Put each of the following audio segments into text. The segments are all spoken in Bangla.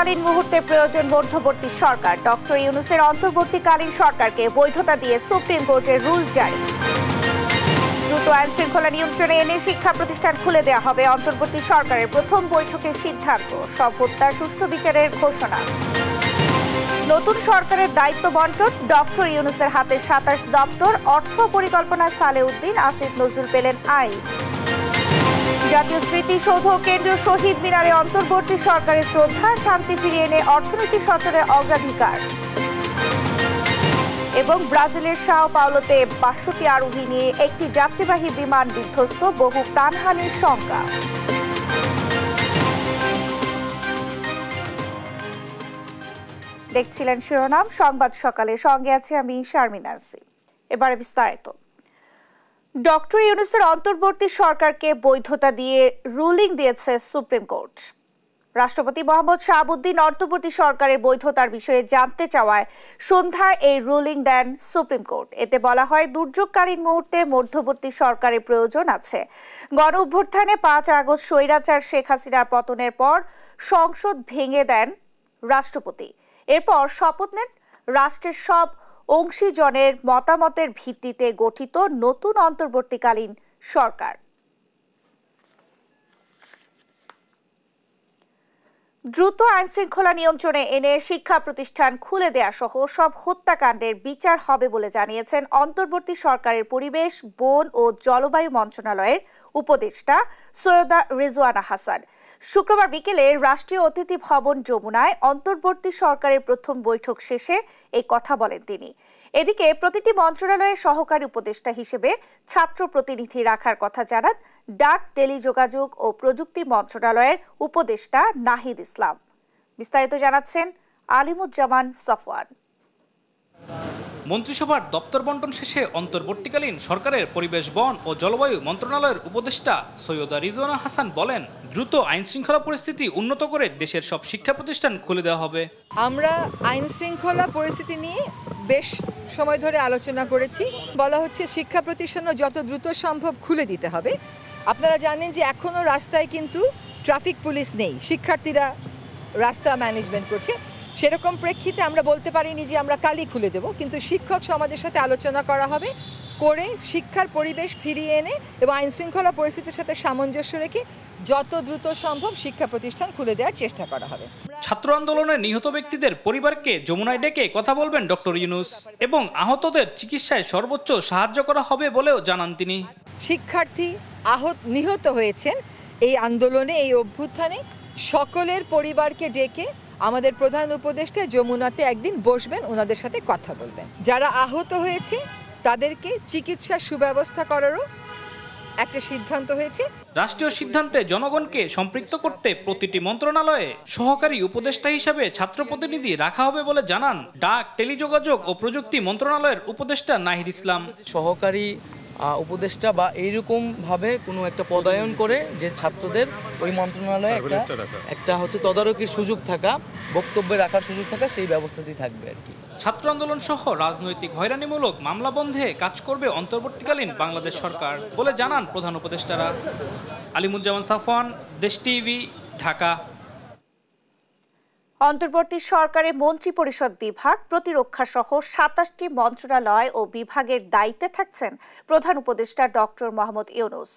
দুর্যোগকালীন মুহূর্তে প্রয়োজন মধ্যবর্তী সরকার। ডক্টর ইউনূসের অন্তর্বর্তীকালীন সরকারকে বৈধতা দিয়ে সুপ্রিম কোর্টের রুল জারি। দ্রুত আইন শৃঙ্খলা নিয়ন্ত্রণে এনে শিক্ষা প্রতিষ্ঠান খুলে দেওয়া হবে। অন্তর্বর্তী সরকারের প্রথম বৈঠকের সিদ্ধান্ত। সব হত্যার সুষ্ঠু বিচারের ঘোষণা। নতুন সরকারের দায়িত্ব বন্টন। ডক্টর ইউনূসের হাতে ২৭ দপ্তর। অর্থ পরিকল্পনা সালেউদ্দিন আসিফ নজরুল পেলেন আইন। জাতীয় স্মৃতিসৌধ কেন্দ্রীয় শহীদ মিনারে অন্তর্বর্তী সরকারের শ্রদ্ধা। শান্তি ফিরিয়ে এনে অর্থনীতি সচলের অগ্রাধিকার। এবং ব্রাজিলের সাও পাওলোতে ৬২ আরোহী নিয়ে একটি যাত্রীবাহী বিমান বিধ্বস্ত, বহু প্রাণহানির শঙ্কা। দেখছিলেন শিরোনাম সংবাদ সকালে, সঙ্গে আছে আমি শারমিন নাসি। এবারে বিস্তারিত। ডক্টর ইউনূসের অন্তর্বর্তী সরকারকে বৈধতা দিয়ে রুলিং দিয়েছে সুপ্রিম কোর্ট। রাষ্ট্রপতি মোহাম্মদ শাহাবুদ্দিন অন্তর্বর্তী সরকারের বৈধতার বিষয়ে জানতে চাওয়ায় সন্ধ্যায় এই রুলিং দেন সুপ্রিম কোর্ট। এতে বলা হয়, দুর্যোগকালীন মুহূর্তে মধ্যবর্তী সরকারের প্রয়োজন আছে। গণ অভ্যুত্থানে ৫ আগস্ট স্বৈরাচার শেখ হাসিনার পতনের পর সংসদ ভেঙে দেন রাষ্ট্রপতি। এরপর শপথ নেন রাষ্ট্রের সব অংশীজনের মতামতের ভিত্তিতে গঠিত নতুন অন্তর্বর্তীকালীন সরকার। দ্রুত আইন শৃঙ্খলা নিয়ন্ত্রণে এনে শিক্ষা প্রতিষ্ঠান খুলে দেয়া সহ সব হত্যাকাণ্ডের বিচার হবে বলে জানিয়েছেন অন্তর্বর্তী সরকারের পরিবেশ, বন ও জলবায়ু মন্ত্রণালয়ের উপদেষ্টা সৈয়দা রিজওয়ানা হাসান। শুক্রবার বিকেলে রাষ্ট্রীয় অতিথি ভবন যমুনায় অন্তর্বর্তী সরকারের প্রথম বৈঠক শেষে এই কথা বলেন তিনি। এদিকে প্রতিটি মন্ত্রণালয়ের সহকারী উপদেষ্টা হিসেবে ছাত্র প্রতিনিধি রাখার কথা জানান ডাক, টেলিযোগাযোগ ও প্রযুক্তি মন্ত্রণালয়ের উপদেষ্টা নাহিদ ইসলাম। বিস্তারিত জানাচ্ছেন আলিমুজ্জামান সফওয়ান। মন্ত্রিসভার দপ্তর বন্টন শেষে অন্তর্বর্তীকালীন সরকারের পরিবেশ, বন ও জলবায়ু মন্ত্রণালয়ের উপদেষ্টা সৈয়দা রিজওয়ানা হাসান বলেন, দ্রুত আইন শৃঙ্খলা পরিস্থিতি উন্নত করে দেশের সব শিক্ষা প্রতিষ্ঠান খুলে দেওয়া হবে। আমরা আইন শৃঙ্খলা পরিস্থিতি নিয়ে বেশ সময় ধরে আলোচনা করেছি। বলা হচ্ছে শিক্ষা প্রতিষ্ঠানও যত দ্রুত সম্ভব খুলে দিতে হবে। আপনারা জানেন যে এখনো রাস্তায় কিন্তু ট্রাফিক পুলিশ নেই, শিক্ষার্থীরা রাস্তা ম্যানেজমেন্ট করছে। সেরকম প্রেক্ষিতে আমরা বলতে পারিনি যে আমরা কালই খুলে দেব, কিন্তু শিক্ষক সমাজের সাথে আলোচনা করা হবে, করে শিক্ষার পরিবেশ ফিরিয়ে এনে এবং আইন শৃঙ্খলা পরিস্থিতির সাথে সামঞ্জস্য রেখে যত দ্রুত সম্ভব শিক্ষা প্রতিষ্ঠান খুলে দেওয়ার চেষ্টা করা হবে। ছাত্র আন্দোলনে নিহত ব্যক্তিদের পরিবারকে যমুনায় ডেকে কথা বলবেন ডক্টর ইউনূস এবং আহতদের চিকিৎসায় সর্বোচ্চ সাহায্য করা হবে বলেও জানান তিনি। শিক্ষার্থী নিহত হয়েছেন এই আন্দোলনে, এই অভ্যুত্থানে, সকলের পরিবারকে ডেকে আমাদের প্রধান উপদেষ্টা যমুনাতে একদিন বসবেন, ওনাদের সাথে কথা বলবেন। যারা আহত হয়েছে তাদেরকে চিকিৎসার সুব্যবস্থা করারও একটা সিদ্ধান্ত হয়েছে। রাষ্ট্রীয় সিদ্ধান্তে জনগণকে সম্পৃক্ত করতে প্রতিটি মন্ত্রণালয়ে সহকারী উপদেষ্টা হিসেবে ছাত্র প্রতিনিধি রাখা হবে বলে জানান ডাক, টেলিযোগাযোগ ও প্রযুক্তি মন্ত্রণালয়ের উপদেষ্টা নাহিদ ইসলাম। সহকারী উপদেষ্টা বা এইরকম ভাবে কোনো একটা পদায়ন করে যে ছাত্রদের ওই মন্ত্রণালয়ে একটা হচ্ছে তদারকির সুযোগ থাকা, বক্তব্যে রাখার সুযোগ থাকা, সেই ব্যবস্থাটি থাকবে আর কি। ছাত্র আন্দোলন সহ রাজনৈতিক হয়রানিমূলক মামলা বন্ধে কাজ করবে অন্তর্বর্তীকালীন বাংলাদেশ সরকার বলে জানান প্রধান উপদেষ্টারা। আলিমুজ্জামান সফওয়ান, দেশ টিভি, ঢাকা। অন্তর্বর্তী সরকারের মন্ত্রিপরিষদ বিভাগ, প্রতিরক্ষা সহ ২৭টি মন্ত্রণালয় ও বিভাগের দায়িত্বে থাকছেন প্রধান উপদেষ্টা ডক্টর মোহাম্মদ ইউনূস।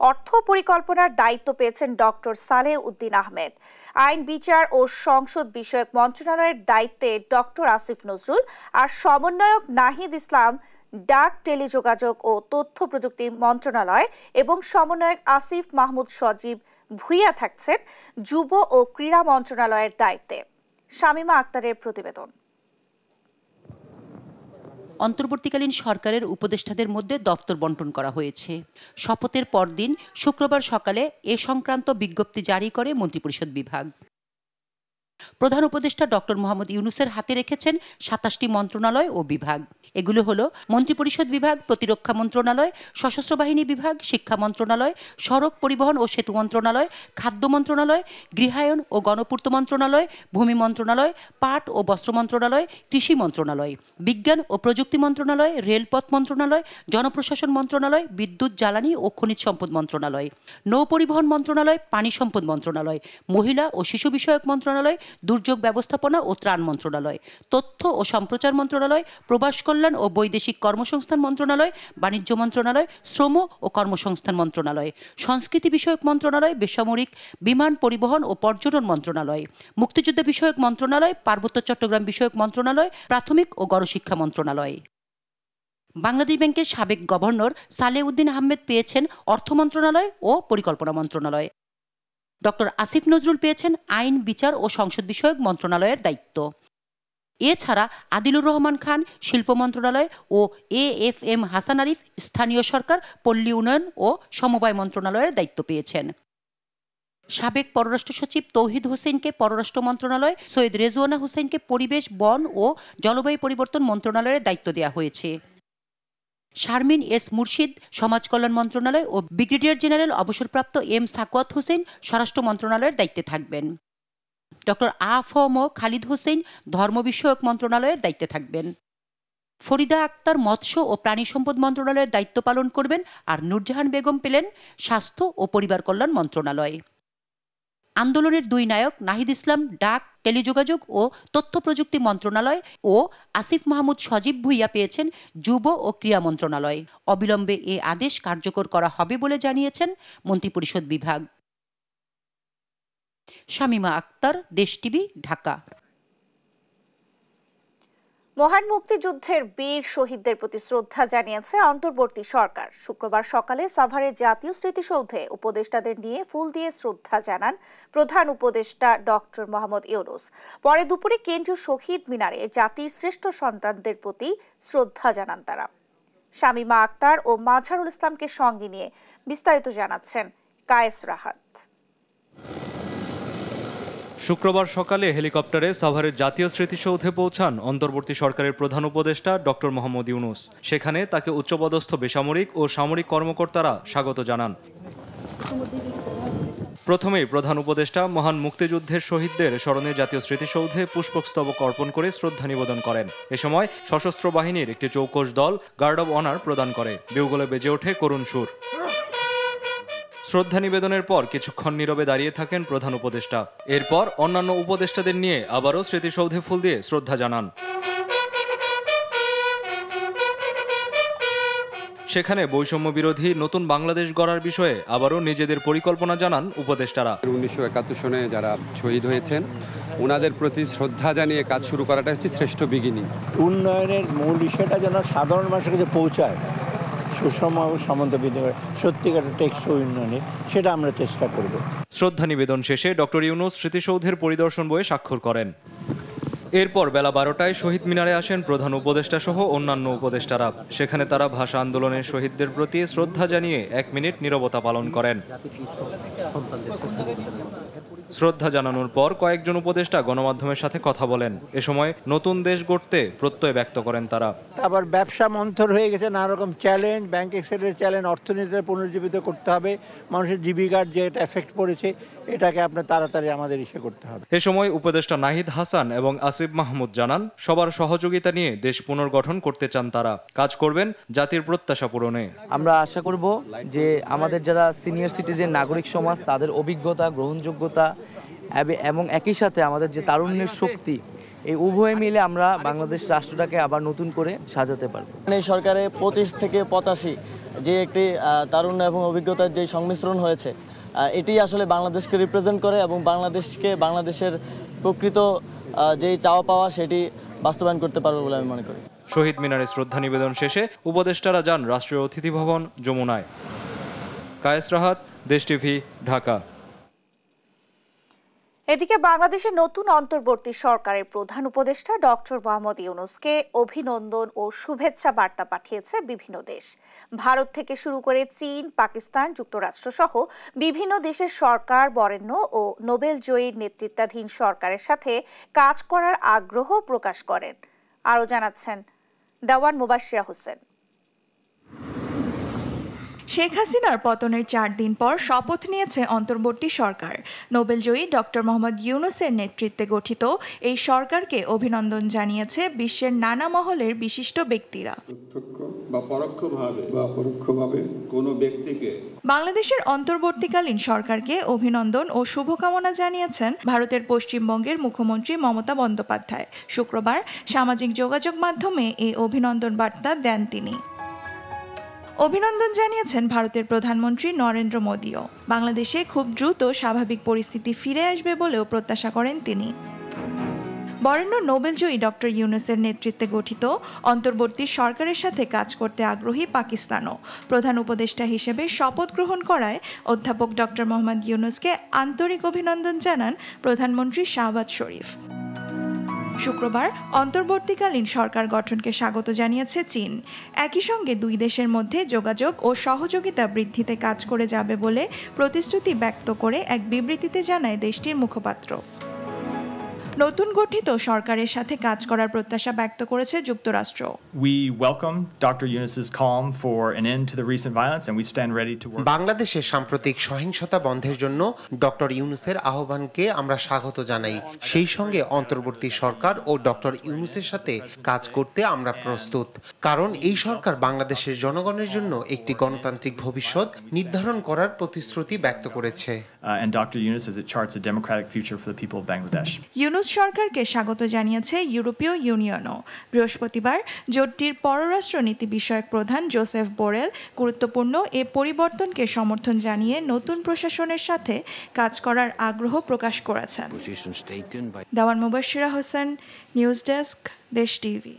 অর্থ পরিকল্পনার দায়িত্ব পেয়েছেন ডক্টর সালেউদ্দিন আহমেদ। আইন, বিচার ও সংসদ বিষয়ক মন্ত্রণালয়ের দায়িত্বে ডক্টর আসিফ নজরুল আর সমন্বয়ক নাহিদ ইসলাম ডাক, টেলিযোগাযোগ ও তথ্য প্রযুক্তি মন্ত্রণালয় এবং সমন্বয়ক আসিফ মাহমুদ সজীব ভুইয়া থাকছেন যুব ও ক্রীড়া মন্ত্রণালয়ের দায়িত্বে। শামিমা আক্তারের প্রতিবেদন। অন্তর্বর্তীকালীন সরকারের উপদেষ্টাদের মধ্যে দফতর বন্টন করা হয়েছে। শপথের পরদিন শুক্রবার সকালে এ সংক্রান্ত বিজ্ঞপ্তি জারি করে মন্ত্রিপরিষদ বিভাগ। প্রধান উপদেষ্টা ডক্টর মোহাম্মদ ইউনূসের হাতে রেখেছেন ২৭টি মন্ত্রণালয় ও বিভাগ। এগুলো হলো মন্ত্রিপরিষদ বিভাগ, প্রতিরক্ষা মন্ত্রণালয়, সশস্ত্র বাহিনী বিভাগ, শিক্ষা মন্ত্রণালয়, সড়ক পরিবহন ও সেতু মন্ত্রণালয়, খাদ্য মন্ত্রণালয়, গৃহায়ন ও গণপূর্ত মন্ত্রণালয়, ভূমি মন্ত্রণালয়, পাট ও বস্ত্র মন্ত্রণালয়, কৃষি মন্ত্রণালয়, বিজ্ঞান ও প্রযুক্তি মন্ত্রণালয়, রেলপথ মন্ত্রণালয়, জনপ্রশাসন মন্ত্রণালয়, বিদ্যুৎ, জ্বালানি ও খনিজ সম্পদ মন্ত্রণালয়, নৌ পরিবহন মন্ত্রণালয়, পানি সম্পদ মন্ত্রণালয়, মহিলা ও শিশু বিষয়ক মন্ত্রণালয়, দুর্যোগ ব্যবস্থাপনা ও ত্রাণ মন্ত্রণালয়, তথ্য ও সম্প্রচার মন্ত্রণালয়, প্রবাস কল্যাণ ও বৈদেশিক কর্মসংস্থান মন্ত্রণালয়, বাণিজ্য মন্ত্রণালয়, শ্রম ও কর্মসংস্থান মন্ত্রণালয়, সংস্কৃতি বিষয়ক মন্ত্রণালয়, বেসামরিক বিমান পরিবহন ও পর্যটন মন্ত্রণালয়, মুক্তিযুদ্ধ বিষয়ক মন্ত্রণালয়, পার্বত্য চট্টগ্রাম বিষয়ক মন্ত্রণালয়, প্রাথমিক ও গণশিক্ষা মন্ত্রণালয়। বাংলাদেশ ব্যাংকের সাবেক গভর্নর সালেউদ্দিন আহমেদ পেয়েছেন অর্থ মন্ত্রণালয় ও পরিকল্পনা মন্ত্রণালয়। ডক্টর আসিফ নজরুল পেয়েছেন আইন, বিচার ও সংসদ বিষয়ক মন্ত্রণালয়ের দায়িত্ব। এছাড়া আদিলুর রহমান খান শিল্প মন্ত্রণালয় ও AFM হাসান আরিফ স্থানীয় সরকার, পল্লী উন্নয়ন ও সমবায় মন্ত্রণালয়ের দায়িত্ব পেয়েছেন। সাবেক পররাষ্ট্র সচিব তৌহিদ হোসেনকে পররাষ্ট্র মন্ত্রণালয়, সৈয়দ রেজওয়ানা হোসেনকে পরিবেশ, বন ও জলবায়ু পরিবর্তন মন্ত্রণালয়ের দায়িত্ব দেওয়া হয়েছে। শারমিন এস মুর্শিদ সমাজ কল্যাণ মন্ত্রণালয় ও ব্রিগেডিয়ার জেনারেল অবসরপ্রাপ্ত M সাকওয়াত হোসেন স্বরাষ্ট্র মন্ত্রণালয়ের দায়িত্বে থাকবেন। ডক্টর আ.ফ.ম. খালিদ হোসেন ধর্ম বিষয়ক মন্ত্রণালয়ের দায়িত্বে থাকবেন। ফরিদা আক্তার মৎস্য ও প্রাণী সম্পদ মন্ত্রণালয়ের দায়িত্ব পালন করবেন, আর নূরজাহান বেগম পেলেন স্বাস্থ্য ও পরিবার কল্যাণ মন্ত্রণালয়। আন্দোলনের দুই নায়ক নাহিদ ইসলাম ডাক, টেলিযোগাযোগ ও তথ্য প্রযুক্তি মন্ত্রণালয় ও আসিফ মাহমুদ সজীব ভুইয়া পেয়েছেন যুব ও ক্রীড়া মন্ত্রণালয়। অবিলম্বে এ আদেশ কার্যকর করা হবে বলে জানিয়েছেন মন্ত্রিপরিষদ বিভাগ। শামিমা আক্তার, দেশ টিভি, ঢাকা। মহান মুক্তিযুদ্ধের বীর শহীদদের প্রতি শ্রদ্ধা জানিয়েছে অন্তর্বর্তী সরকার। শুক্রবার সকালে সাভারের জাতীয় স্মৃতিসৌধে উপদেষ্টাদের নিয়ে ফুল দিয়ে শ্রদ্ধা জানান প্রধান উপদেষ্টা ডক্টর মোহাম্মদ ইউনূস। পরে দুপুরে কেন্দ্রীয় শহীদ মিনারে জাতির শ্রেষ্ঠ সন্তানদের প্রতি শ্রদ্ধা জানান তারা। শামিমা আক্তার ও মাঝারুল ইসলামকে সঙ্গে নিয়ে বিস্তারিত জানাচ্ছেন কায়েস রাহাত। শুক্রবার সকালে হেলিকপ্টারে সাভারের জাতীয় স্মৃতিসৌধে পৌঁছান অন্তর্বর্তী সরকারের প্রধান উপদেষ্টা ডক্টর মোহাম্মদ ইউনূস। সেখানে তাকে উচ্চপদস্থ বেসামরিক ও সামরিক কর্মকর্তারা স্বাগত জানান। প্রথমেই প্রধান উপদেষ্টা মহান মুক্তিযুদ্ধের শহীদদের স্মরণে জাতীয় স্মৃতিসৌধে পুষ্পস্তবক অর্পণ করে শ্রদ্ধা নিবেদন করেন। এ সময় সশস্ত্র বাহিনীর একটি চৌকস দল গার্ড অব অনার প্রদান করে। বিউগলে বেজে ওঠে করুণ সুর। শ্রদ্ধা নিবেদনের পর কিছুক্ষণ নীরবে দাঁড়িয়ে থাকেন প্রধান উপদেষ্টা। এরপর অন্যান্য উপদেষ্টাদের নিয়ে আবারও স্মৃতিসৌধে ফুল দিয়ে শ্রদ্ধা জানান। সেখানে বৈষম্য বিরোধী নতুন বাংলাদেশ গড়ার বিষয়ে আবারও নিজেদের পরিকল্পনা জানান উপদেষ্টারা। 1971 সনে যারা শহীদ হয়েছেন ওনাদের প্রতি শ্রদ্ধা জানিয়ে কাজ শুরু করাটা হচ্ছে শ্রেষ্ঠ বিগিনিং। উন্নয়নের মূল বিষয়টা যেন সাধারণ মানুষের কাছে পৌঁছায়, সুষম সমন্বয় করে সত্যিকারের টেকসই উন্নয়নে, সেটা আমরা চেষ্টা করব। শ্রদ্ধা নিবেদন শেষে ডক্টর ইউনূস স্মৃতিসৌধের পরিদর্শন বইয়ে স্বাক্ষর করেন। এরপর বেলা 12টায় শহীদ মিনারে আসেন প্রধান উপদেষ্টা সহ অন্যান্য উপদেষ্টারা। সেখানে তারা ভাষা আন্দোলনের শহীদদের প্রতি শ্রদ্ধা জানিয়ে 1 মিনিট নীরবতা পালন করেন। শ্রদ্ধা জানানোর পর কয়েকজন উপদেষ্টা গণমাধ্যমের সাথে কথা বলেন। এ সময় নতুন দেশ গড়তে প্রত্যয় ব্যক্ত করেন তারা। আবার ব্যবসা মন্থর হয়ে গেছে, নানা রকম চ্যালেঞ্জ, ব্যাংক এক্সেলের চ্যালেঞ্জ, অর্থনীতিতে পুনর্জীবিত করতে হবে, মানুষের জীবিকার যে একটা এফেক্ট পড়েছে এটাকে আপনার তাড়াতাড়ি আমাদের ইসে করতে হবে। এ সময় উপদেষ্টা নাহিদ হাসান এবং আসিফ মাহমুদ জানান সবার সহযোগিতা নিয়ে দেশ পুনর্গঠন করতে চান তারা। কাজ করবেন জাতির প্রত্যাশা পূরণে। আমরা আশা করব যে আমাদের যারা সিনিয়র সিটিজেন নাগরিক সমাজ তাদের অভিজ্ঞতা, গ্রহণযোগ্যতা এবং একই সাথে আমাদের যে তারুণ্যের শক্তি, এই উভয় মিলে আমরা বাংলাদেশ রাষ্ট্রটাকে আবার নতুন করে সাজাতে পারবো। এই সরকারে 25 থেকে 85 যে একটি তারুণ্য এবং অভিজ্ঞতার যে সংমিশ্রণ হয়েছে, এটি আসলে বাংলাদেশকে রিপ্রেজেন্ট করে এবং বাংলাদেশের প্রকৃত যে চাওয়া পাওয়া সেটি বাস্তবায়ন করতে পারবে বলে আমি মনে করি। শহীদ মিনারে শ্রদ্ধা নিবেদন শেষে উপদেষ্টারা যান রাষ্ট্রীয় অতিথি ভবন যমুনায়। কায়েস রাহাত, দেশ টিভি, ঢাকা। এদিকে বাংলাদেশের নতুন অন্তর্বর্তী সরকারের প্রধান উপদেষ্টা ডক্টর মোহাম্মদ ইউনূসকে অভিনন্দন ও শুভেচ্ছা বার্তা পাঠিয়েছে বিভিন্ন দেশ। ভারত থেকে শুরু করে চীন, পাকিস্তান, যুক্তরাষ্ট্র সহ বিভিন্ন দেশের সরকার বরেণ্য ও নোবেল জয়ীর নেতৃত্বাধীন সরকারের সাথে কাজ করার আগ্রহ প্রকাশ করেন। আরও জানাচ্ছেন দেওয়ান মুবাশশিরা হোসেন। শেখ হাসিনার পতনের 4 দিন পর শপথ নিয়েছে অন্তর্বর্তী সরকার। নোবেলজয়ী ডক্টর মোহাম্মদ ইউনূসের নেতৃত্বে গঠিত এই সরকারকে অভিনন্দন জানিয়েছে বিশ্বের নানা মহলের বিশিষ্ট ব্যক্তিরা। পরোক্ষভাবে কোনো ব্যক্তিকে বাংলাদেশের অন্তর্বর্তীকালীন সরকারকে অভিনন্দন ও শুভকামনা জানিয়েছেন ভারতের পশ্চিমবঙ্গের মুখ্যমন্ত্রী মমতা বন্দ্যোপাধ্যায়। শুক্রবার সামাজিক যোগাযোগ মাধ্যমে এই অভিনন্দন বার্তা দেন তিনি। অভিনন্দন জানিয়েছেন ভারতের প্রধানমন্ত্রী নরেন্দ্র মোদীও। বাংলাদেশে খুব দ্রুত স্বাভাবিক পরিস্থিতি ফিরে আসবে বলেও প্রত্যাশা করেন তিনি। বরেণ্য নোবেলজয়ী ডক্টর ইউনূসের নেতৃত্বে গঠিত অন্তর্বর্তী সরকারের সাথে কাজ করতে আগ্রহী পাকিস্তানও। প্রধান উপদেষ্টা হিসেবে শপথ গ্রহণ করায় অধ্যাপক ডক্টর মোহাম্মদ ইউনূসকে আন্তরিক অভিনন্দন জানান প্রধানমন্ত্রী শাহবাজ শরীফ। শুক্রবার অন্তর্বর্তীকালীন সরকার গঠনকে স্বাগত জানিয়েছে চীন। একই সঙ্গে দুই দেশের মধ্যে যোগাযোগ ও সহযোগিতা বৃদ্ধিতে কাজ করে যাবে বলে প্রতিশ্রুতি ব্যক্ত করে এক বিবৃতিতে জানায় দেশটির মুখপাত্র। নতুন গঠিত সরকারের সাথে কাজ করার প্রত্যাশা ব্যক্ত করেছে যুক্তরাষ্ট্র। We welcome Dr. Yunus's call for an end to the recent violence and we stand ready to work. বাংলাদেশের সাম্প্রতিক সহিংসতা বন্ধের জন্য ডক্টর ইউনূসের আহ্বানকে আমরা স্বাগত জানাই। সেই সঙ্গে অন্তর্বর্তী সরকার ও ডক্টর ইউনূসের সাথে কাজ করতে আমরা প্রস্তুত, কারণ এই সরকার বাংলাদেশের জনগণের জন্য একটি গণতান্ত্রিক ভবিষ্যৎ নির্ধারণ করার প্রতিশ্রুতি ব্যক্ত করেছে। And Dr. Yunus as it charts a democratic future for the people of Bangladesh. Yunus সরকারকে স্বাগত জানিয়েছে ইউরোপীয় ইউনিয়নও। বৃহস্পতিবার জোটটির পররাষ্ট্র নীতি বিষয়ক প্রধান জোসেফ বোরেল গুরুত্বপূর্ণ এ পরিবর্তনকে সমর্থন জানিয়ে নতুন প্রশাসনের সাথে কাজ করার আগ্রহ প্রকাশ করেছেন। দেওয়ান মুবাশশিরা হোসেন, নিউজ ডেস্ক, দেশ টিভি।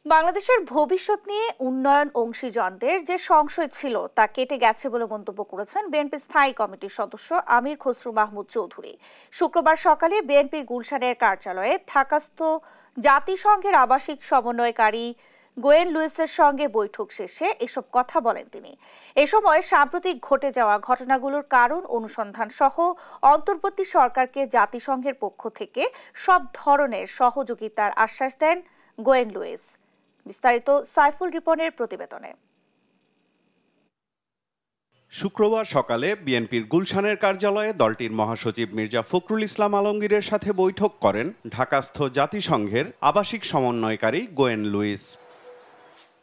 বাংলাদেশের ভবিষ্যৎ নিয়ে উন্নয়ন অংশীজনদের যে সংশয় ছিল তা কেটে গেছে বলে মন্তব্য করেছেন বিএনপি স্থায়ী কমিটির সদস্য আমির খসরু মাহমুদ চৌধুরী। শুক্রবার সকালে বিএনপির গুলশানের কার্যালয়ে ঢাকাস্থ জাতিসংঘের আবাসিক সমন্বয়কারী গোয়েন লুইসের সঙ্গে বৈঠক শেষে এসব কথা বলেন তিনি। এ সময় সাম্প্রতিক ঘটে যাওয়া ঘটনাগুলোর কারণ অনুসন্ধান সহ অন্তর্বর্তী সরকারকে জাতিসংঘের পক্ষ থেকে সব ধরনের সহযোগিতার আশ্বাস দেন গোয়েন লুইস। বিস্তারিত সাইফুল রিপনের প্রতিবেদনে। শুক্রবার সকালে বিএনপির গুলশানের কার্যালয়ে দলটির মহাসচিব মির্জা ফখরুল ইসলাম আলমগীরের সাথে বৈঠক করেন ঢাকাস্থ জাতিসংঘের আবাসিক সমন্বয়কারী গোয়েন লুইস।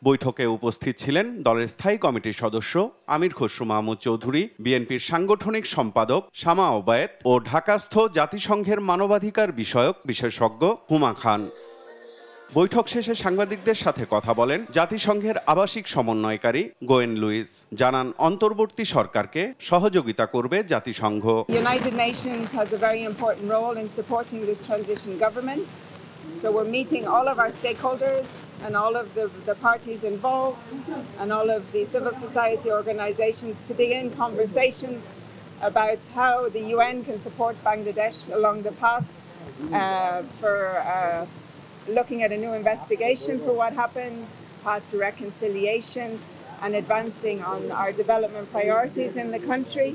বৈঠকে উপস্থিত ছিলেন দলের স্থায়ী কমিটির সদস্য আমির খসরু মাহমুদ চৌধুরী, বিএনপির সাংগঠনিক সম্পাদক শামা ওবায়েদ ও ঢাকাস্থ জাতিসংঘের মানবাধিকার বিষয়ক বিশেষজ্ঞ হুমা খান। বৈঠক শেষে সাংবাদিকদের সাথে কথা বলেন জাতিসংঘের আবাসিক সমন্বয়কারী গোয়েন লুইস। জানান অন্তর্বর্তী সরকারকে সহযোগিতা করবে জাতিসংঘ। United Nations has a very important role in supporting this transition government. So we're meeting all of our stakeholders and all of the parties involved and all of the civil society organizations to begin conversations about how the UN can support Bangladesh along the path for looking at a new investigation for what happened, path to reconciliation and advancing on our development priorities in the country,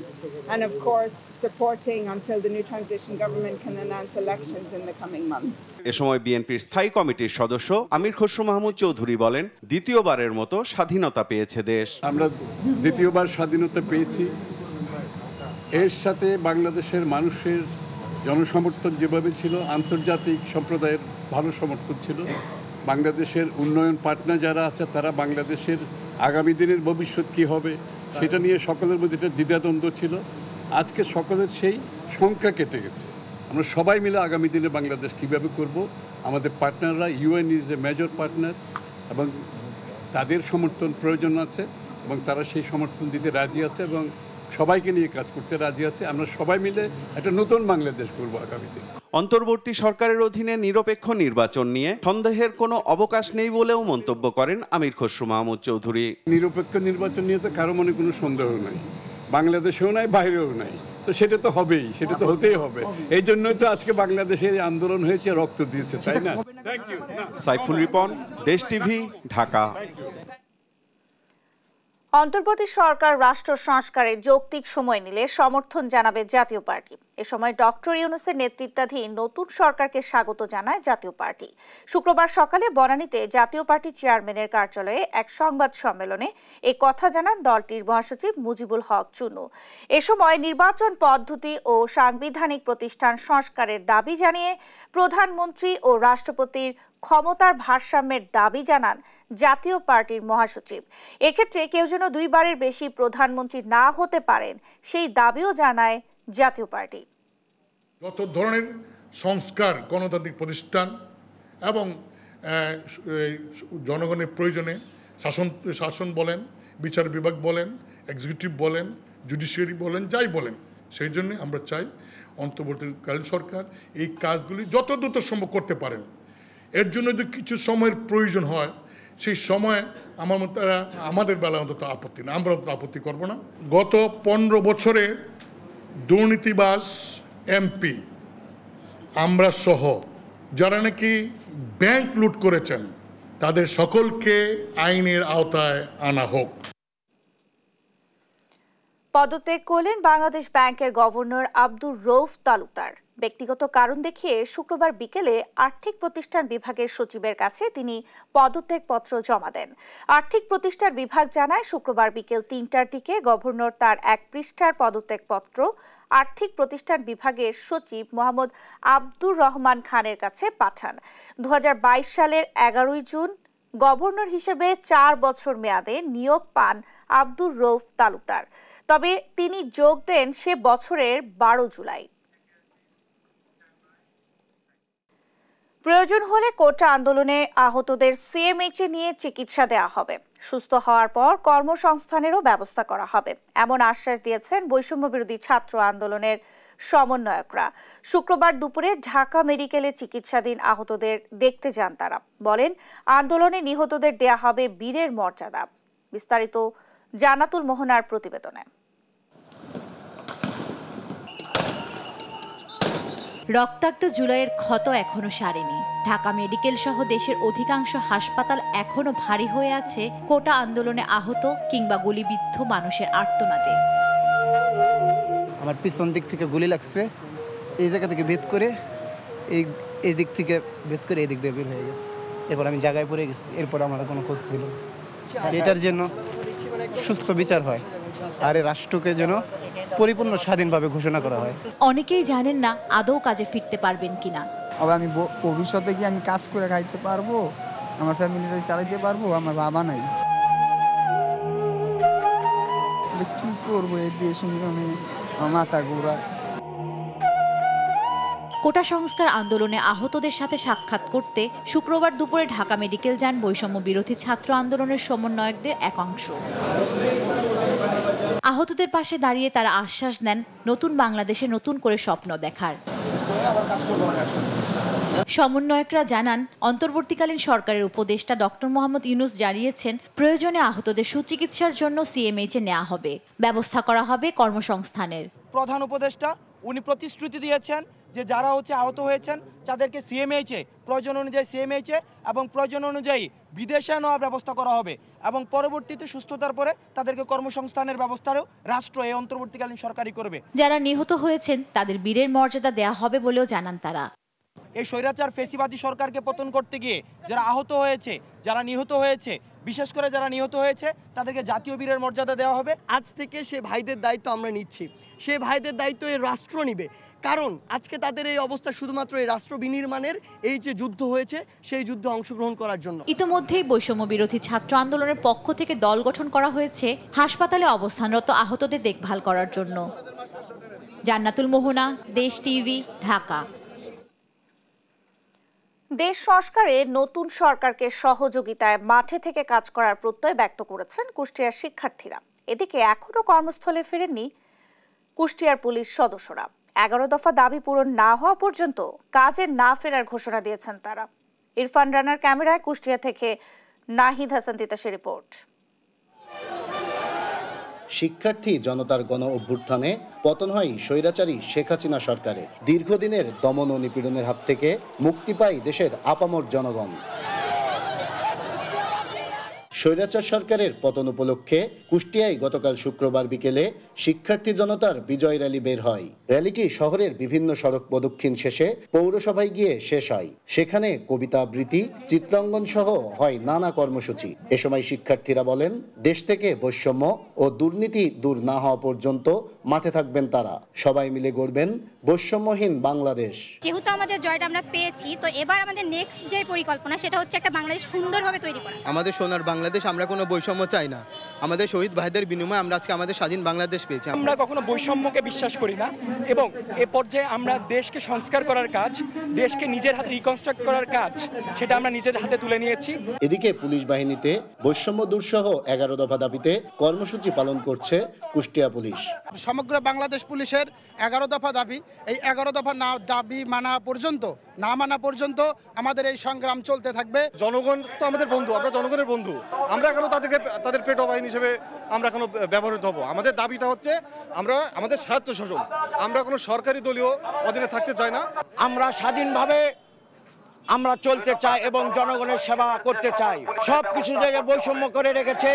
and of course supporting until the new transition government can announce elections in the coming months. এ সময় বিএনপির স্থায়ী কমিটির সদস্য আমির খসরু মাহমুদ চৌধুরী বলেন, দ্বিতীয়বারের মতো স্বাধীনতা পেয়েছে দেশ। আমরা দ্বিতীয়বার স্বাধীনতা পেয়েছি। এর সাথে বাংলাদেশের মানুষের জনসমর্থন যেভাবে ছিল, আন্তর্জাতিক সম্প্রদায়ের ভালো সমর্থন ছিল। বাংলাদেশের উন্নয়ন পার্টনার যারা আছে তারা বাংলাদেশের আগামী দিনের ভবিষ্যৎ কী হবে সেটা নিয়ে সকলের মধ্যে একটা দ্বিধাদ্বন্দ্ব ছিল। আজকে সকলের সেই সংখ্যা কেটে গেছে। আমরা সবাই মিলে আগামী দিনে বাংলাদেশ কীভাবে করব, আমাদের পার্টনাররা UN is a major partner এবং তাদের সমর্থন প্রয়োজন আছে এবং তারা সেই সমর্থন দিতে রাজি আছে এবং সবাইকে নিয়ে কাজ করতে রাজি আছে। আমরা সবাই মিলে একটা নতুন বাংলাদেশ করব আগামী দিন। অন্তর্বর্তী সরকারের অধীনে নিরপেক্ষ নির্বাচন নিয়ে সন্দেহের কোনো অবকাশ নেই বলেও মন্তব্য করেন আমির খসরু মাহমুদ চৌধুরী। নিরপেক্ষ নির্বাচন নিয়ে তো কারো মনে কোনো সন্দেহ নাই, বাংলাদেশেও নাই, বাইরেও নাই। তো সেটা তো হবেই, সেটা তো হতেই হবে। এই জন্যই তো আজকে বাংলাদেশের আন্দোলন হয়েছে, রক্ত দিয়েছে, তাই না? Thank you. সাইফুল রিপন, দেশ টিভি, ঢাকা। অন্তর্বর্তী সরকার রাষ্ট্র সংস্কারে যৌক্তিক সময় নিলে সমর্থন জানাবে জাতীয় পার্টি। এ সময় ডক্টর ইউনূসের নেতৃত্বাধীন নতুন সরকারকে স্বাগত জানায় জাতীয় পার্টি। শুক্রবার সকালে বনানীতে জাতীয় পার্টি চেয়ারম্যানের কার্যালয়ে এক সংবাদ সম্মেলনে এই কথা জানান দলটির মহাসচিব মুজিবুল হক চুন্নু। এ সময় নির্বাচন পদ্ধতি ও সাংবিধানিক প্রতিষ্ঠান সংস্কারের দাবি জানিয়ে প্রধানমন্ত্রী ও রাষ্ট্রপতির ক্ষমতার ভারসাম্যের দাবি জানান জাতীয় পার্টির মহাসচিব। এক্ষেত্রে কেউ যেন দুইবারের বেশি প্রধানমন্ত্রী না হতে পারেন সেই দাবিও জানায় জাতীয় পার্টি। যত ধরনের সংস্কার, গণতান্ত্রিক প্রতিষ্ঠান এবং জনগণের প্রয়োজনে শাসন বলেন, বিচার বিভাগ বলেন, এক্সিকিউটিভ বলেন, জুডিশিয়ারি বলেন, যাই বলেন, সেই জন্য আমরা চাই অন্তর্বর্তীকালীন সরকার এই কাজগুলি যত দ্রুত সম্ভব করতে পারেন। এর জন্য যদি কিছু সময়ের প্রয়োজন হয় সেই সময় আমার মতে আমাদের বেলা অন্তত আপত্তি না, আমরা অন্তত আপত্তি করব না। গত 15 বছরে দুর্নীতিবাজ এমপি আমরা সহ যারা নাকি ব্যাংক লুট করেছেন তাদের সকলকে আইনের আওতায় আনা হোক। পদত্যাগ করলেন বাংলাদেশ ব্যাংকের গভর্নর আব্দুর রউফ তালুকদার। ব্যক্তিগত কারণ দেখিয়ে শুক্রবার বিকেলে আর্থিক প্রতিষ্ঠান বিভাগের সচিবের কাছে তিনি পদত্যাগপত্র জমা দেন। আর্থিক প্রতিষ্ঠান বিভাগ জানায় শুক্রবার বিকেল 3টার দিকে গভর্নর তার 1 পৃষ্ঠার পদত্যাগপত্র আর্থিক প্রতিষ্ঠান বিভাগের সচিব মোহাম্মদ আব্দুর রহমান খানের কাছে পাঠান। 2022 সালের 11 জুন গভর্নর হিসেবে 4 বছর মেয়াদে নিয়োগ পান আব্দুর রউফ তালুকদার। তবে তিনি যোগ দেন সে বছরের 12 জুলাই। প্রয়োজন হলে কোটা আন্দোলনে আহতদের সিএমএইচে নিয়ে চিকিৎসা দেওয়া হবে। সুস্থ হওয়ার পর কর্মসংস্থানেরও ব্যবস্থা করা হবে, এমন আশ্বাস দিয়েছেন বৈষম্য বিরোধী ছাত্র আন্দোলনের সমন্বয়করা। শুক্রবার দুপুরে ঢাকা মেডিকেলে চিকিৎসাধীন আহতদের দেখতে যান তারা। বলেন, আন্দোলনে নিহতদের দেয়া হবে বীরের মর্যাদা। বিস্তারিত জান্নাতুল মোহনার প্রতিবেদনে। রক্তাক্ত জুলাইয়ের ক্ষত এখনো সারেনি। ঢাকা মেডিকেল সহ দেশের অধিকাংশ হাসপাতাল এখনো ভারী হয়ে আছে কোটা আন্দোলনে আহত কিংবা গুলিবিদ্ধ মানুষের আর্তনাদে। আমার পিছন দিক থেকে গুলি লাগছে, এই জায়গা থেকে ভেদ করে এই দিক থেকে ভেদ করে এই দিক দিয়ে বের হয়ে গেছে। এরপর আমি জায়গায় পড়ে গেছি। এরপর আমার কোনো খোঁজ ছিল। এটার জন্য সুস্থ বিচার হয় আর এই রাষ্ট্রকে যেন পরিপূর্ণ স্বাধীনভাবে ঘোষণা করা হয়। অনেকেই জানেন না আদৌ কাজে ফিরতে পারবেন কিনা। আমি ভবিষ্যতে কি আমি কাজ করে খাইতে পারবো, আমার ফ্যামিলিটা চালাইতে পারবো? আমার বাবা নাই, কি করবো? এই দেশ মাথা ঘোরা। কোটা সংস্কার আন্দোলনে আহতদের সাথে সাক্ষাৎ করতে শুক্রবার দুপুরে ঢাকা মেডিকেল যান বৈষম্য বিরোধী ছাত্র আন্দোলনের সমন্বয়কদের একাংশ। আহতদের পাশে দাঁড়িয়ে তারা আশ্বাস দেন নতুন বাংলাদেশে নতুন করে স্বপ্ন দেখার। সমন্বয়করা জানান, অন্তর্বর্তীকালীন সরকারের উপদেষ্টা ডক্টর মোহাম্মদ ইউনূস জানিয়েছেন প্রয়োজনে আহতদের সুচিকিৎসার জন্য সিএমএইচে নেওয়া হবে, ব্যবস্থা করা হবে কর্মসংস্থানের। প্রধান উপদেষ্টা উনি প্রতিশ্রুতি দিয়েছেন যে যারা আহত হয়েছেন তাদেরকে সিএমএইচে প্রয়োজন অনুযায়ী সিএমএইচে এবং প্রয়োজন অনুযায়ী বিদেশে নেওয়ার ব্যবস্থা করা হবে এবং পরবর্তীতে সুস্থতার পরে তাদেরকে কর্মসংস্থানের ব্যবস্থাও রাষ্ট্র এই অন্তর্বর্তীকালীন সরকারই করবে। যারা নিহত হয়েছেন তাদের বীরের মর্যাদা দেয়া হবে বলেও জানান তারা। এই স্বৈরাচার ফেসিবাদী সরকারকে পতন করতে গিয়ে যারা আহত হয়েছে, যারা নিহত হয়েছে, বিশেষ করে যারা নিহত হয়েছে তাদেরকে জাতীয় বীরের মর্যাদা দেওয়া হবে। আজ থেকে সে ভাইদের দায়িত্ব আমরা নিচ্ছি, সে ভাইদের দায়িত্ব এই রাষ্ট্র নিবে। কারণ আজকে তাদের এই অবস্থা শুধুমাত্র এই রাষ্ট্র বিনির্মাণের এই যে যুদ্ধ হয়েছে সেই যুদ্ধে অংশগ্রহণ করার জন্য। ইতিমধ্যেই বৈষম্য বিরোধী ছাত্র আন্দোলনের পক্ষ থেকে দল গঠন করা হয়েছে হাসপাতালে অবস্থানরত আহতদের দেখভাল করার জন্য। জান্নাতুল মোহনা, দেশ টিভি, ঢাকা। দেশ সংস্কারে নতুন সরকারকে সহযোগিতায় মাঠে থেকে কাজ করার প্রত্যয় ব্যক্ত করেছেন কুষ্টিয়ার শিক্ষার্থীরা। এদিকে এখনো কর্মস্থলে ফেরেননি কুষ্টিয়ার পুলিশ সদস্যরা। 11 দফা দাবি পূরণ না হওয়া পর্যন্ত কাজে না ফেরার ঘোষণা দিয়েছেন তারা। ইরফান রানার ক্যামেরায় কুষ্টিয়া থেকে নাহিদ হাসান তিতাসের রিপোর্ট। শিক্ষার্থী জনতার গণ অভ্যুত্থানে পতন হয় স্বৈরাচারী শেখ হাসিনা সরকারের। দীর্ঘদিনের দমন ও নিপীড়নের হাত থেকে মুক্তি পায় দেশের আপামর জনগণ। স্বৈরাচার সরকারের পতন উপলক্ষে কুষ্টিয়ায় গতকাল শুক্রবার বিকেলে শিক্ষার্থী জনতার বিজয় র্যালি বের হয়। র্যালিটি শহরের বিভিন্ন সড়ক প্রদক্ষিণ শেষে পৌরসভায় গিয়ে শেষ হয়। সেখানে কবিতা আবৃত্তি, চিত্রাঙ্কন সহ হয় নানা কর্মসূচি। এ সময় শিক্ষার্থীরা বলেন, দেশ থেকে বৈষম্য ও দুর্নীতি দূর না হওয়া পর্যন্ত মাঠে থাকবেন তারা। সবাই মিলে গড়বেন বৈষম্যহীন বাংলাদেশ। যেহেতু আমাদের জয়টা আমরা পেয়েছি, তো এবার আমাদের নেক্সট যে পরিকল্পনা সেটা হচ্ছে একটা বাংলাদেশ সুন্দরভাবে তৈরি করা। আমাদের সোনার বাংলাদেশ, আমরা কোনো বৈষম্য চাই না। আমাদের শহীদ ভাইদের বিনিময়ে আমরা আজকে আমাদের স্বাধীন বাংলাদেশ পেয়েছি। আমরা কখনো বৈষম্যকে বিশ্বাস করি না এবং এ পর্যায়ে আমরা দেশকে সংস্কার করার কাজ, দেশকে নিজের হাতে রিকনস্ট্রাক্ট করার কাজ, সেটা আমরা নিজের হাতে তুলে নিয়েছি। এদিকে পুলিশ বাহিনীতে বৈষম্য দূর সহ 11 দফা দাবিতে কর্মসূচি পালন করছে কুষ্টিয়া পুলিশ। সমগ্র বাংলাদেশ পুলিশের 11 দফা দাবি, এই 11 দফা দাবি না মানা পর্যন্ত আমাদের এই সংগ্রাম চলতে থাকবে। জনগণ তো আমাদের বন্ধু, আমরা জনগণের বন্ধু। আমরা কেন তাদের পেটো বাহিনী হিসেবে আমরা কেন ব্যবহৃত হব? আমাদের দাবিটা হচ্ছে আমরা আমাদের স্বায়ত্তশাসন, আমরা কোনো সরকারি দলীয় অধীনে থাকতে চাই না। আমরা স্বাধীনভাবে আমরা চলতে চাই এবং জনগণের সেবা করতে চাই। সবকিছু জায়গায় বৈষম্য করে রেখেছে,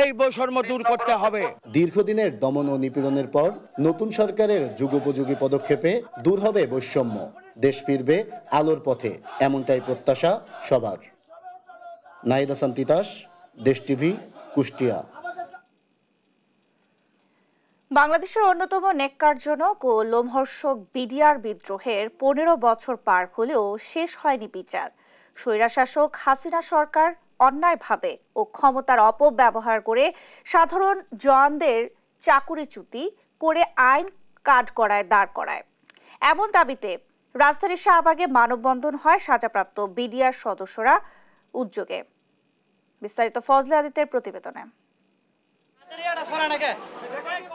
এই বৈষম্য দূর করতে হবে। দীর্ঘদিনের দমন ও নিপীড়নের পর নতুন সরকারের যুগোপযোগী পদক্ষেপে দূর হবে বৈষম্য, দেশ ফিরবে আলোর পথে, এমনটাই প্রত্যাশা সবার। নাহিদ হাসান তিতাস, দেশ টিভি, কুষ্টিয়া। বাংলাদেশের অন্যতম ন্যাক্কারজনক ও লোমহর্ষক বিডিআর বিদ্রোহের 15 বছর পার হলেও শেষ হয়নি বিচার। স্বৈরাশাসক হাসিনা সরকার অন্যায়ভাবে ও ক্ষমতার অপব্যবহার করে সাধারণ জওয়ানদের চাকুরিচ্যুতি করে আইন কাঠগড়ায় দাঁড় করায়। এমন দাবিতে রাজধানীর শাহবাগে মানববন্ধন হয় সাজাপ্রাপ্ত বিডিআর সদস্যরা উদ্যোগে। বিস্তারিত ফজলে আদিত্যের প্রতিবেদনে।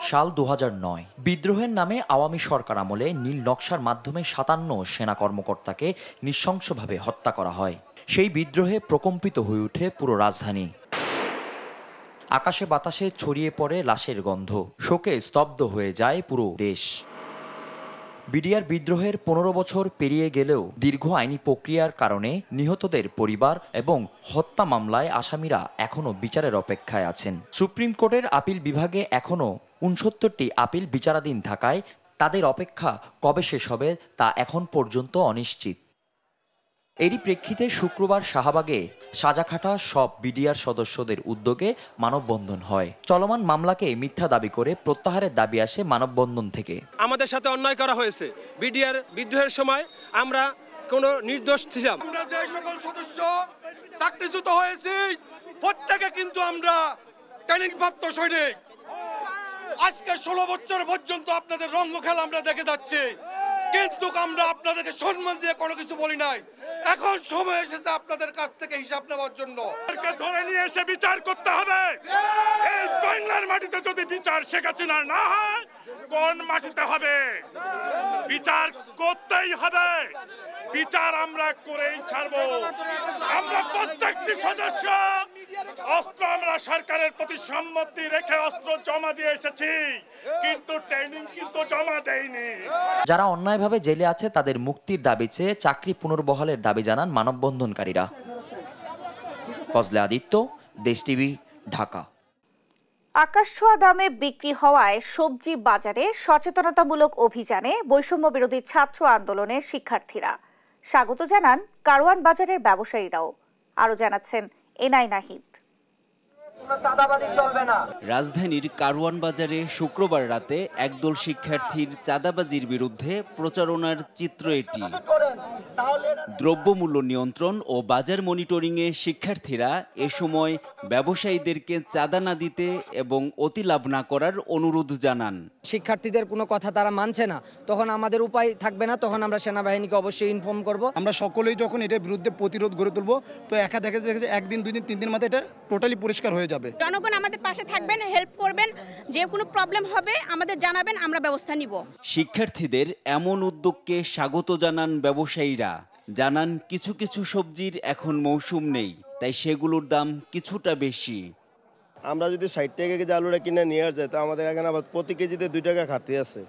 সাল 2009 বিদ্রোহের নামে আওয়ামী সরকার আমলে নীল নকশার মাধ্যমে 57 সেনা কর্মকর্তাকে নৃশংসভাবে হত্যা করা হয়। সেই বিদ্রোহে প্রকম্পিত হয়ে ওঠে পুরো রাজধানী। আকাশে বাতাসে ছড়িয়ে পড়ে লাশের গন্ধ, শোকে স্তব্ধ হয়ে যায় পুরো দেশ। বিডিআর বিদ্রোহের 15 বছর পেরিয়ে গেলেও দীর্ঘ আইনি প্রক্রিয়ার কারণে নিহতদের পরিবার এবং হত্যা মামলায় আসামিরা এখনও বিচারের অপেক্ষায় আছেন। সুপ্রিম কোর্টের আপিল বিভাগে এখনও 69টি আপিল বিচারাধীন থাকায় তাদের অপেক্ষা কবে শেষ হবে তা এখন পর্যন্ত অনিশ্চিত। এরই প্রেক্ষিতে শুক্রবার শাহবাগে সাজাখাটা সব বিডিআর সদস্যদের উদ্যোগে মানববন্ধন হয়। চলমান মামলাকে মিথ্যা দাবি করে প্রত্যাহারের দাবি আসে মানববন্ধন থেকে। আমাদের সাথে অন্যায় করা হয়েছে। বিডিআর বিদ্রোহের সময় আমরা কোনো নির্দোষ ছিলাম। আমরা যে সকল সদস্য চাকরিচ্যুত হয়েছি প্রত্যেকে কিন্তু আমরা ট্রেনিং প্রাপ্ত সৈনিক। আজকে 16 বছর পর্যন্ত আপনাদের রঙ্গ খেলা আমরা দেখে যাচ্ছি, কিন্তু আমরা আপনাদেরকে সম্মান দিয়ে কোনো কিছু বলি নাই। এখন সময় এসেছে আপনাদের কাছ থেকে হিসাব নেওয়ার জন্য। ধরে নিয়ে এসে বিচার করতে হবে। এই বাংলার মাটিতে যদি বিচার শেখ হাসিনা না হয়, কোন মাটিতে হবে? বিচার করতেই হবে। বিচার আমরা করেই ছাড়বো। আমরা প্রত্যেকটি সদস্য অস্ত্র আমরা সরকারের প্রতি সম্মতি রেখে অস্ত্র জমা দিয়ে এসেছি, কিন্তু ট্রেনিং কিন্তু জমা দেয়নি। যারা অন্যায়ভাবে জেলে আছে তাদের মুক্তির দাবি চেয়ে চাকরি পুনর্বহালের দাবি জানান মানববন্ধনকারীরা। ফজলে আদিত্য, দেশ টিভি, ঢাকা। আকাশছোঁয়া দামে বিক্রি হওয়ায় সবজি বাজারে সচেতনতামূলক অভিযানে বৈষম্য বিরোধী ছাত্র আন্দোলনের শিক্ষার্থীরা স্বাগত জানান কারওয়ান বাজারের ব্যবসায়ীরাও। আরো জানাচ্ছেন এনআই নাহিদ। রাজধানীর কারওয়ান বাজারে শুক্রবার রাতে একদল শিক্ষার্থীর চাঁদাবাজির বিরুদ্ধে প্রচারণার চিত্র এটি। দ্রব্যমূল্য নিয়ন্ত্রণ ও বাজার মনিটরিংয়ে শিক্ষার্থীরা এ সময় ব্যবসায়ীদেরকে চাঁদা না দিতে এবং অতি লাভ না করার অনুরোধ জানান। শিক্ষার্থীদের কোনো কথা তারা মানছে না, তখন আমাদের উপায় থাকবে না, তখন আমরা সেনাবাহিনীকে অবশ্যই ইনফর্ম করব। আমরা সকলেই যখন এটার বিরুদ্ধে প্রতিরোধ গড়ে তুলবো, তো একা দেখা যাচ্ছে একদিন 2 দিন 3 দিন মাথায় এটা টোটালি পরিষ্কার হয়ে যাবে। জনগণ আমাদের পাশে থাকবেন, হেল্প করবেন, যে কোনো প্রবলেম হবে আমাদের জানাবেন, আমরা ব্যবস্থা নিব। শিক্ষার্থীদের এমন উদ্যোগকে স্বাগত জানান ব্যবসায়ীরা। জানান কিছু কিছু সবজির এখন মৌসুম নেই, তাই সেগুলোর দাম কিছুটা বেশি। আমরা যদি 60 টাকা কেজি আলুটা কিনে নিয়ে যাই, তো আমাদের এখানে আবার প্রতি কেজিতে 2 টাকা ঘাটতি আছে।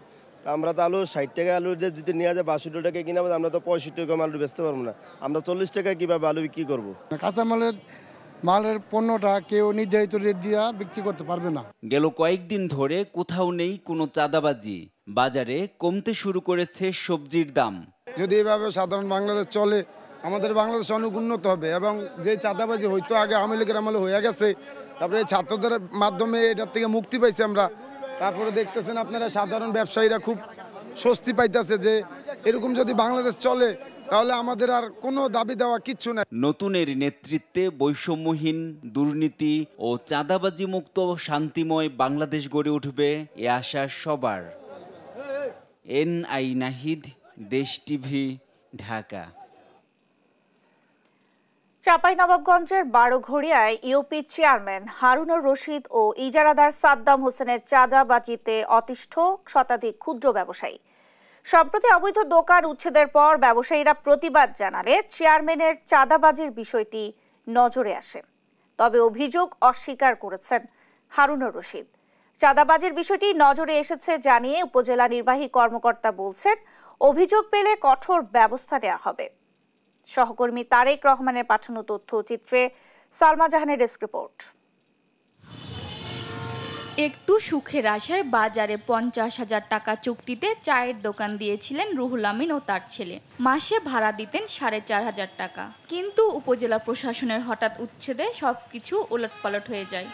তা আমরা তো আলু 60 টাকা আলু যদি নিয়ে যায় 62 টাকা কিনে, আমরা তো 65 টাকা আলু বেচতে পারবো না। আমরা 40 টাকা কীভাবে আলু বিক্রি করবো? কাঁচামালের মালের পণ্যটা কেউ নির্ধারিত রেট দিয়ে বিক্রি করতে পারবে না। গেল কয়েকদিন ধরে কোথাও নেই কোনো চাঁদাবাজি, বাজারে কমতে শুরু করেছে সবজির দাম। যদি এভাবে সাধারণ বাংলাদেশ চলে, আমাদের বাংলাদেশ অনেক উন্নত হবে এবং যে চাঁদাবাজি হয়তো আগে আওয়ামী লীগের আমলে হয়ে গেছে, তারপরে এই ছাত্রদের মাধ্যমে এটার থেকে মুক্তি পাইছি আমরা। তারপরে দেখতেছেন আপনারা সাধারণ ব্যবসায়ীরা খুব স্বস্তি পাইতেছে যে এরকম যদি বাংলাদেশ চলে তাহলে আমাদের আর কোনো দাবি দেওয়া কিচ্ছু নাই। নতুনের নেতৃত্বে বৈষম্যহীন, দুর্নীতি ও চাঁদাবাজি মুক্ত শান্তিময় বাংলাদেশ গড়ে উঠবে এ আশা সবার। NI নাহিদ, দেশ টিভি, ঢাকা। চাঁপাইনবাবগঞ্জের বারোঘড়িয়ায় ইউপি চেয়ারম্যান হারুনুর রশিদ ও ইজারাদার সাদ্দাম হোসেনের চাঁদাবাজিতে অতিষ্ঠ শতাধিক ক্ষুদ্র ব্যবসায়ী। সম্প্রতি অবৈধ দোকান উচ্ছেদের পর ব্যবসায়ীরা প্রতিবাদ জানালে চেয়ারম্যানের চাঁদাবাজির বিষয়টি নজরে আসে। তবে অভিযোগ অস্বীকার করেছেন হারুনুর রশিদ। চাঁদাবাজির বিষয়টি নজরে এসেছে জানিয়ে উপজেলা নির্বাহী কর্মকর্তা বলছেন, অভিযোগ পেলে কঠোর ব্যবস্থা নেওয়া হবে। সহকর্মী তারেক রহমানের পাঠানো তথ্যচিত্রে সালমা জাহানের ডেস্ক রিপোর্ট। একটু সুখের আশায় বাজারে 50,000 টাকা চুক্তিতে চায়ের দোকান দিয়েছিলেন রুহুল আমিন ও তার ছেলে। মাসে ভাড়া দিতেন 4,500 টাকা। কিন্তু উপজেলা প্রশাসনের হঠাৎ উচ্ছেদে সবকিছু উলটপালট হয়ে যায়।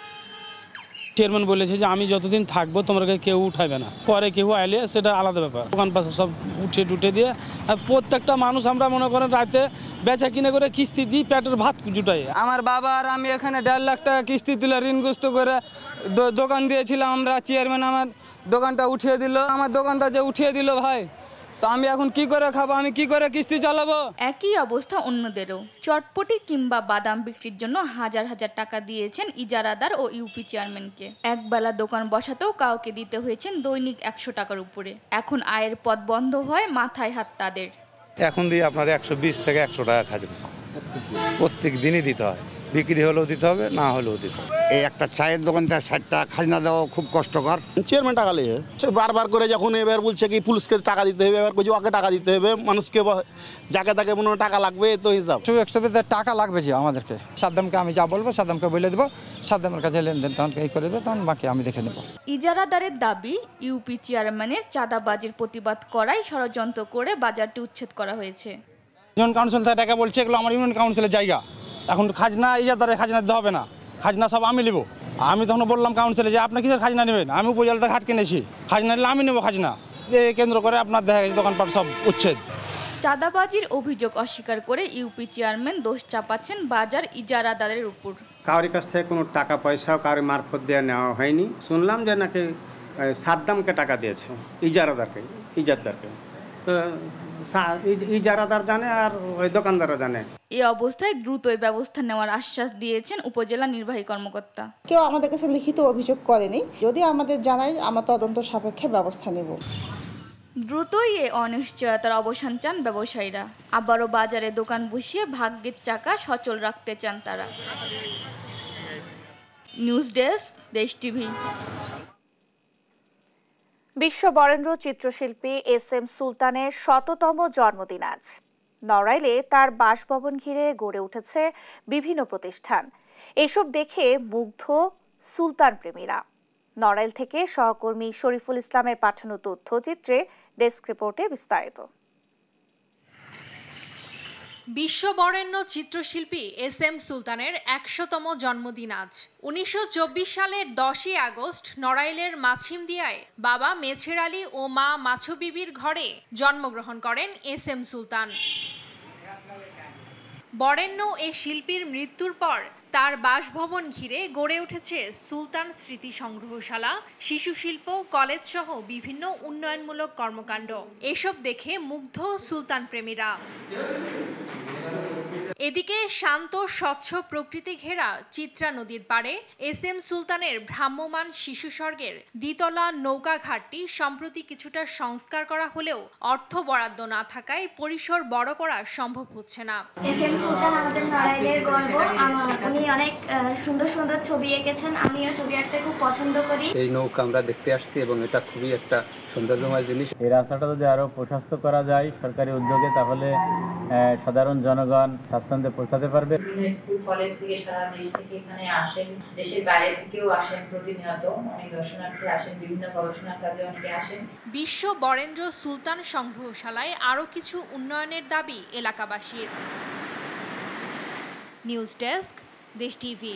চেয়ারম্যান বলেছে যে আমি যতদিন থাকবো তোমাকে কেউ উঠাবে না, পরে কেউ আইলে সেটা আলাদা ব্যাপার। দোকান পাশে সব উঠে টুটে দিয়ে আর প্রত্যেকটা মানুষ আমরা মনে করেন রাতে বেচা কিনে করে কিস্তি দিই, পেটের ভাত জুটাই। আমার বাবা আর আমি এখানে 1.5 লাখ টাকা কিস্তি তুলে ঋণগ্রস্ত করে দোকান দিয়েছিলাম আমরা। চেয়ারম্যান আমার দোকানটা উঠিয়ে দিল। আমার দোকানটা যে উঠিয়ে দিল ভাই, তো আমি এখন কি করে খাবো, আমি কি করে কিস্তি চালাবো? একই অবস্থা অন্যদেরও। চটপটি কিংবা বাদাম বিক্রির জন্য হাজার হাজার টাকা দিয়েছেন ইজারাদার ও ইউপি চেয়ারম্যানকে। একবেলা দোকান বসাতেও কাউকে দিতে হয়েছেন দৈনিক 100 টাকার উপরে। এখন আয়ের পথ বন্ধ হয়, মাথায় হাত তাদের। এখন দিয়ে আপনার 120 থেকে 100 টাকা খাজনা প্রত্যেক দিনই দিতে হয়। বিক্রি হলেও দিতে হবে, না হলেও দিতে হবে। এই একটা চায়ের দোকানটা 60 টাকা খাজনা দেওয়া খুব কষ্টকর। চেয়ারম্যান টাকা নিয়ে বারবার করে যখন এবার বলছে কি পুলিশকে টাকা দিতে হবে, এবার বলছে ওকে টাকা দিতে হবে, মানুষকে যাকে তাকে মনে টাকা লাগবে, তো হিসাব টাকা লাগবে যে আমাদেরকে। সাদ্দামকে আমি যা বলবো সাদ্দামকে বলে দেবো, সাদ্দামের কাছে লেনদেন তখন এই করে দেবে, তখন বাকি আমি দেখে নেব। ইজারাদারের দাবি, ইউপি চেয়ারম্যানের চাঁদাবাজির প্রতিবাদ করাই ষড়যন্ত্র করে বাজারটি উচ্ছেদ করা হয়েছে। ইউনিয়ন কাউন্সিল থেকে টাকা বলছে, এগুলো আমার ইউনিয়ন কাউন্সিলের জায়গা। এখন খাজনা ইজারাদারের খাজনা দিতে হবে না, খাজনা সব আমি নেব। আমি তখন বললাম কাউন্সিলে যে আপনি কিসের খাজনা নেবেন, আমি উপজেলা থেকে হাট কিনেছি, খাজনা নিলে আমি নেব খাজনা। এই কেন্দ্র করে আপনার দেখা গেছে দোকানপাট সব উচ্ছেদ। চাঁদাবাজির অভিযোগ অস্বীকার করে ইউপি চেয়ারম্যান দোষ চাপাচ্ছেন বাজার ইজারাদারের উপর। কারোর কাছ থেকে কোনো টাকা পয়সাও কারোর মারফত দিয়ে নেওয়া হয়নি। শুনলাম যে নাকি সাদ্দামকে টাকা দিয়েছে ইজারাদারকে। তো ইজারাদার জানে আর ওই দোকানদারও জানে। এই অবস্থায় দ্রুতই ব্যবস্থা নেওয়ার আশ্বাস দিয়েছেন উপজেলা নির্বাহী কর্মকর্তা। কেউ আমাদের কাছে লিখিত অভিযোগ করেনি, যদি আমাদের জানায় আমরা তদন্ত সাপেক্ষে ব্যবস্থা নেব। দ্রুতই এই অনিশ্চয়তার অবসান চান ব্যবসায়ীরা। আবারও বাজারে দোকান বসিয়ে ভাগ্যের চাকা সচল রাখতে চান তারা। নিউজ ডেস্ক, দেশ টিভি। বিশ্ব বরেণ্য চিত্রশিল্পী SM সুলতানের 100তম জন্মদিন আজ। নড়াইলে তার বাসভবন ঘিরে গড়ে উঠেছে বিভিন্ন প্রতিষ্ঠান। এসব দেখে মুগ্ধ সুলতান প্রেমীরা। নড়াইল থেকে সহকর্মী শরীফুল ইসলামের পাঠানো তথ্যচিত্রে ডেস্ক রিপোর্টে বিস্তারিত। বিশ্ববরেণ্য চিত্রশিল্পী SM সুলতানের 100তম জন্মদিন আজ। 1924 সালের 10ই আগস্ট নড়াইলের মাছিমদিয়ায় বাবা মেছের আলী ও মা মাছু বিবির ঘরে জন্মগ্রহণ করেন SM সুলতান। বরেণ্য এ শিল্পীর মৃত্যুর পর তার বাসভবন ঘিরে গড়ে উঠেছে সুলতান স্মৃতি সংগ্রহশালা, শিশু শিল্প, কলেজ সহ বিভিন্ন উন্নয়নমূলক কর্মকাণ্ড। এসব দেখে মুগ্ধ সুলতান প্রেমীরা। এদিকে শান্ত স্বচ্ছ প্রকৃতি ঘেরা চিত্রা নদীর পাড়ে SM সুলতানের ভ্রাম্যমান শিশু স্বর্গের দ্বিতলা নৌকা ঘাটটি সম্প্রতি কিছুটা সংস্কার করা হলেও অর্থ বরাদ্দ না থাকায় পরিসর বড় করা সম্ভব হচ্ছে না। SM সুলতান আমাদের নড়াইলের গর্ব। উনি অনেক সুন্দর সুন্দর ছবি এঁকেছেন, আমিও ছবি আঁকতে খুব পছন্দ করি। এই নৌকা আমরা দেখতে আসছি এবং এটা খুবই একটা সৌন্দর্যময় জিনিস। এই রাস্তাটা যদি আরো প্রশস্ত করা যায় সরকারি উদ্যোগে, তাহলে সাধারণ জনগণ, ছাত্র নিঃসন্দেহে পৌঁছাতে পারবে। স্কুল কলেজ থেকে সারা দেশ থেকে এখানে আসেন, দেশের বাইরে থেকেও আসেন, প্রতিনিয়ত অনেক দর্শনার্থী আসেন, বিভিন্ন গবেষণা কাজে অনেকে আসেন। বিশ্ব বরেন্দ্র সুলতান সংগ্রহশালায় আরও কিছু উন্নয়নের দাবি এলাকাবাসীর। নিউজ ডেস্ক, দেশ টিভি।